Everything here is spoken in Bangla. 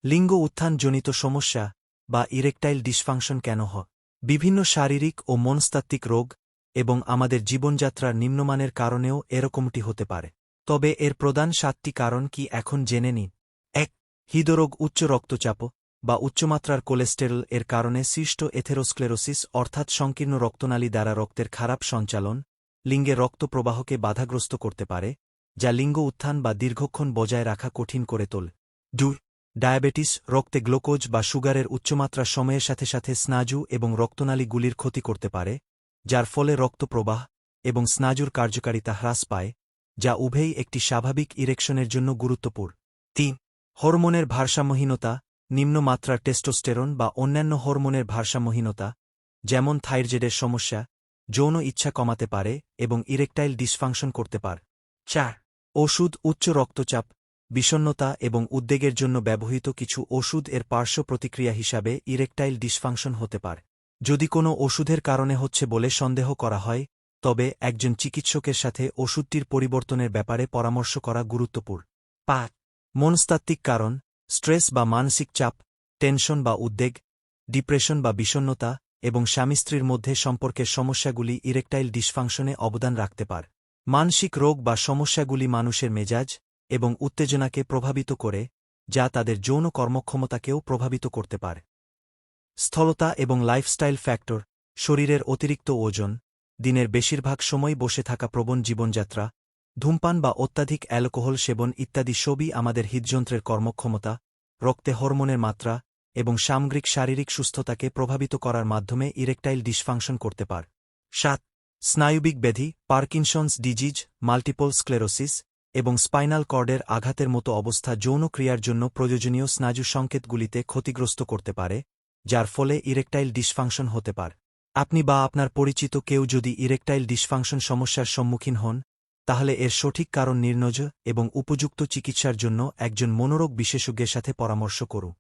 লিঙ্গ উত্থানজনিত সমস্যা বা ইরেকটাইল ডিসফাংশন কেন হয়? বিভিন্ন শারীরিক ও মনস্তাত্ত্বিক রোগ এবং আমাদের জীবনযাত্রার নিম্নমানের কারণেও এরকমটি হতে পারে। তবে এর প্রধান 7টি কারণ কি এখন জেনে নিন। 1. হৃদরোগ উচ্চ রক্তচাপ বা উচ্চমাত্রার কোলেস্টেরল এর কারণে সৃষ্ট এথেরোস্ক্লেরোসিস অর্থাৎ সংকীর্ণ রক্তনালী দ্বারা রক্তের খারাপ সঞ্চালন লিঙ্গে রক্ত প্রবাহকে বাধাগ্রস্ত করতে পারে, যা লিঙ্গ উত্থান বা দীর্ঘক্ষণ বজায় রাখা কঠিন করে তোলে। 2. ডায়াবেটিস রক্তে গ্লুকোজ বা সুগারের উচ্চমাত্রা সময়ের সাথে সাথে স্নায়ু এবং রক্তনালীগুলির ক্ষতি করতে পারে, যার ফলে রক্তপ্রবাহ এবং স্নায়ুর কার্যকারিতা হ্রাস পায়, যা উভয়ই একটি স্বাভাবিক ইরেকশনের জন্য গুরুত্বপূর্ণ। 3. হরমোনের ভারসাম্যহীনতা নিম্নমাত্রার টেস্টোস্টেরন বা অন্যান্য হরমোনের ভারসাম্যহীনতা, যেমন থাইরয়েডের সমস্যা, যৌন ইচ্ছা কমাতে পারে এবং ইরেকটাইল ডিসফাংশন করতে পারে। 4. ওষুধ উচ্চ রক্তচাপ, বিষণ্ণতা এবং উদ্বেগের জন্য ব্যবহৃত কিছু ওষুধ এর পার্শ্ব প্রতিক্রিয়া হিসাবে ইরেকটাইল ডিসফাংশন হতে পারে। যদি কোনো ওষুধের কারণে হচ্ছে বলে সন্দেহ করা হয়, তবে একজন চিকিৎসকের সাথে ওষুধটির পরিবর্তনের ব্যাপারে পরামর্শ করা গুরুত্বপূর্ণ। 5. মনস্তাত্ত্বিক কারণ স্ট্রেস বা মানসিক চাপ, টেনশন বা উদ্বেগ, ডিপ্রেশন বা বিষণ্ণতা এবং স্বামী-স্ত্রীর মধ্যে সম্পর্কের সমস্যাগুলি ইরেকটাইল ডিসফাংশনে অবদান রাখতে পারে। মানসিক রোগ বা সমস্যাগুলি মানুষের মেজাজ এবং উত্তেজনাকে প্রভাবিত করে, যা তাদের যৌন কর্মক্ষমতাকেও প্রভাবিত করতে পারে। স্থলতা এবং লাইফস্টাইল ফ্যাক্টর শরীরের অতিরিক্ত ওজন, দিনের বেশিরভাগ সময় বসে থাকা প্রবণ জীবনযাত্রা, ধূমপান বা অত্যাধিক অ্যালকোহল সেবন ইত্যাদি সবই আমাদের হৃদযন্ত্রের কর্মক্ষমতা, রক্তে হরমোনের মাত্রা এবং সামগ্রিক শারীরিক সুস্থতাকে প্রভাবিত করার মাধ্যমে ইরেকটাইল ডিসফাংশন করতে পারে। 7. স্নায়ুবিক ব্যাধি পার্কিনসন্স ডিজিজ, মাল্টিপল স্ক্লেরোসিস এবং স্পাইনাল কর্ডের আঘাতের মতো অবস্থা যৌন ক্রিয়ার জন্য প্রয়োজনীয় স্নায়ু সংকেতগুলিতে ক্ষতিগ্রস্ত করতে পারে, যার ফলে ইরেকটাইল ডিসফাংশন হতে পারে। আপনি বা আপনার পরিচিত কেউ যদি ইরেকটাইল ডিসফাংশন সমস্যার সম্মুখীন হন, তাহলে এর সঠিক কারণ নির্ণয় এবং উপযুক্ত চিকিৎসার জন্য একজন মনোরোগ বিশেষজ্ঞের সাথে পরামর্শ করুন।